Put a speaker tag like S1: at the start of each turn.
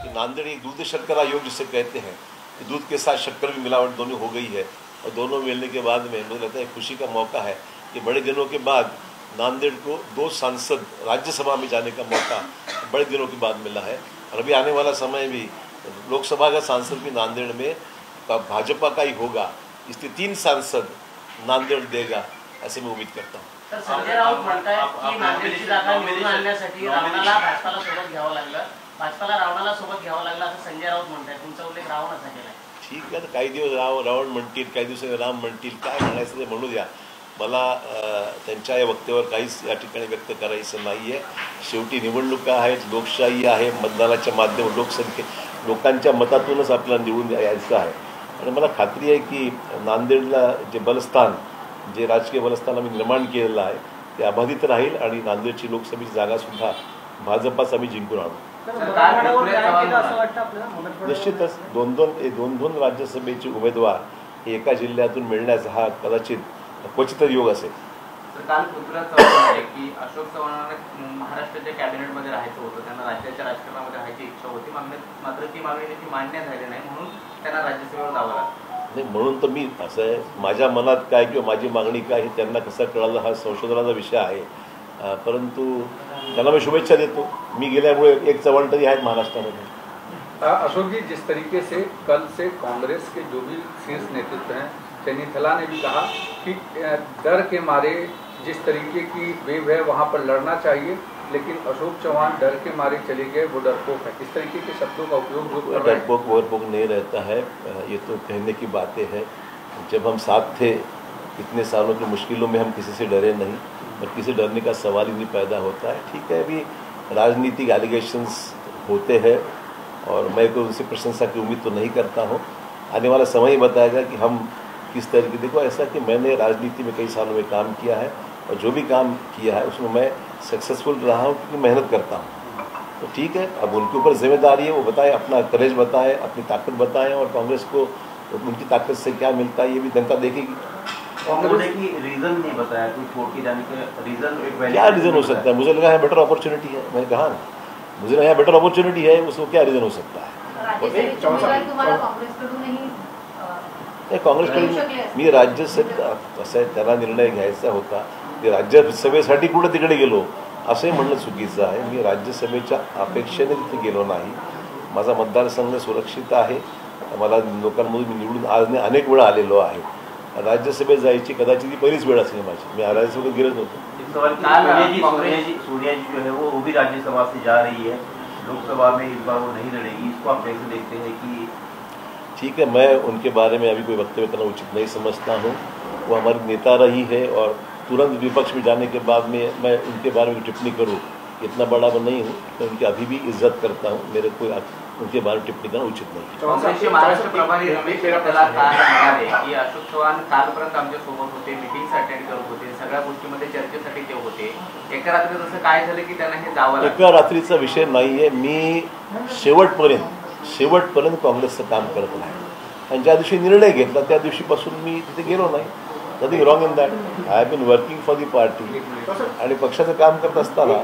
S1: कि नांदेड़ एक दूध शर्करा योग जिसे कहते हैं कि दूध के साथ शक्कर भी मिलावट दोनों हो गई है और दोनों मिलने के बाद में मुझे लगता है खुशी का मौका है कि बड़े दिनों के बाद नांदेड़ को 2 सांसद राज्यसभा में जाने का मौका बड़े दिनों के बाद मिला है। और अभी आने वाला समय भी लोकसभा का सांसद भी नांदेड़ में भाजपा का ही होगा, इसलिए 3 सांसद नांदेड़ देगा ऐसे मैं उम्मीद करता हूँ।
S2: तर संजय राऊत म्हणतात की नांदेडची जागा निवडून आणण्यासाठी रावणाला भाजपाला सोबत घ्यावं लागलं, भाजपाला रावणाला सोबत घ्यावं लागलं असं संजय राऊत म्हणतात। तुमचा उल्लेख रावणाचा केलाय।
S1: ठीक आहे, काही दिवस रावण म्हणतील, काही दिवस राम म्हणतील, काय म्हणायचं ते म्हणू द्या। मला त्यांच्या या वक्तव्यावर काहीच या ठिकाणी व्यक्त करायचं नाही आहे। शेवटी निवडणुका आहेत, लोकशाही आहे, मतदानाच्या माध्यमातून लोकांच्या मतातूनच आपल्याला निवडून यायचं आहे। आणि मला खात्री आहे की नांदेडला जे बलस्थान, जे राजकीय बलस्थान आम्ही निर्माण केलेलं आहे ते अबाधित राहील आणि नांदेडची लोकसभेची जागासुद्धा भाजपाच आम्ही जिंकून आणू। निश्चितच दोन राज्यसभेचे उमेदवार एका जिल्ह्यातून मिळण्याचा हा कदाचित क्वचित योग असेल।
S3: काल पृथ्वीराज चव्हाण आहे की अशोक चव्हाणांना महाराष्ट्राच्या कॅबिनेटमध्ये राहायचं होतं, त्यांना राज्याच्या राजकारणामध्ये राहायची इच्छा होती, मात्र ती मागणी त्यांची मान्य झाली नाही, म्हणून त्यांना राज्यसभेवर जावं लागलं।
S1: नाही, म्हणून तर मी असं आहे, माझ्या मनात काय किंवा माझी मागणी काय हे त्यांना कसं कळालं हा संशोधनाचा विषय आहे, परंतु त्यांना मैं शुभेच्छा देतो। मी गेल्यामुळे एक चव्हाण तरी आहेत महाराष्ट्रामध्ये।
S4: अशोक जी, जिस तरीके से कल से कांग्रेस के जो भी शीर्ष नेतृत्व हैं, चैनीथला ने भी कहा कि डर के मारे जिस तरीके की वेव है वहाँ पर लड़ना चाहिए, लेकिन अशोक चौहान डर के मारे चले गए, वो डरपोक है। इस तरीके के शब्दों का उपयोग जो कर रहे हैं।
S1: डरपोक वरपोक नहीं रहता है, ये तो कहने की बातें हैं। जब हम साथ थे इतने सालों की मुश्किलों में हम किसी से डरे नहीं और किसी डरने का सवाल ही नहीं पैदा होता है। ठीक है, अभी राजनीतिक एलिगेशंस होते हैं और मैं कोई उनसे प्रशंसा की उम्मीद तो नहीं करता हूँ। आने वाला समय ही बताएगा कि हम किस तरह की, देखो ऐसा कि मैंने राजनीति में कई सालों में काम किया है और जो भी काम किया है उसमें मैं सक्सेसफुल रहा हूँ क्योंकि मेहनत करता हूँ। तो ठीक है, अब उनके ऊपर जिम्मेदारी है, वो बताएं, अपना करेज बताएं, अपनी ताकत बताएं और कांग्रेस को उनकी ताकत से क्या मिलता है ये भी जनता देखेगी।
S5: कांग्रेस की रीजन नहीं बताया, कोई छोड़ के जाने का रीजन,
S1: क्या रीजन हो सकता है? मुझे लगा है बेटर अपॉर्चुनिटी है, मैंने कहा ना, मुझे लगा बेटर अपॉर्चुनिटी है, उसको क्या रीजन हो सकता है? काँग्रेसकडे मी राज्यसभेत असं त्याला निर्णय घ्यायचा होता, की राज्यसभेसाठी कुठे तिकडे गेलो असंही म्हणणं चुकीचं आहे। मी राज्यसभेच्या अपेक्षेने तिथे गेलो नाही, माझा मतदारसंघ सुरक्षित आहे, मला लोकांमधून मी निवडून आज अनेक वेळा आलेलो आहे। राज्यसभेत जायची कदाचित ती पहिलीच वेळ असेल माझी, मी राज्यसभेत गेलोच नव्हतो।
S5: सोनिया जी जो है वो भी राज्यसभा से जा रही है, लोकसभा में इस बार वो नहीं लड़ेगी, इसको आप कैसे देखते हैं? कि
S1: ठीक है, मैं उनके बारे में अभी कोई वक्तव्य करना उचित नहीं समझता हूँ। वो हमारी नेता रही है और तुरंत विपक्ष में जाने के बाद में मैं उनके बारे में टिप्पणी करूँ, इतना बड़ा मैं नहीं हूँ, मैं उनकी अभी भी इज्जत करता हूँ, मेरे कोई उनके बारे में टिप्पणी करना उचित नहीं।
S3: काँग्रेसचे महाराष्ट्र प्रभारी रमेश त्याला काल म्हणाले की अशोक चव्हाण कालपर्यंत आमच्या सोबत होते, मीटिंग्स अटेंड करत होते, सगळ्या गोष्टीमध्ये चर्चेसाठी ते होते, एका रात्री तसं काय झालं की त्यांना हे जावं लागलं?
S1: एका रात्रीचा विषय नाही आहे, मी शेवटपर्यंत काँग्रेसचं काम करत राहिलो आणि ज्या दिवशी निर्णय घेतला त्या दिवशीपासून मी तिथे गेलो नाही। Nothing wrong in that, I have been working for the party आणि पक्षाचं काम करत असताना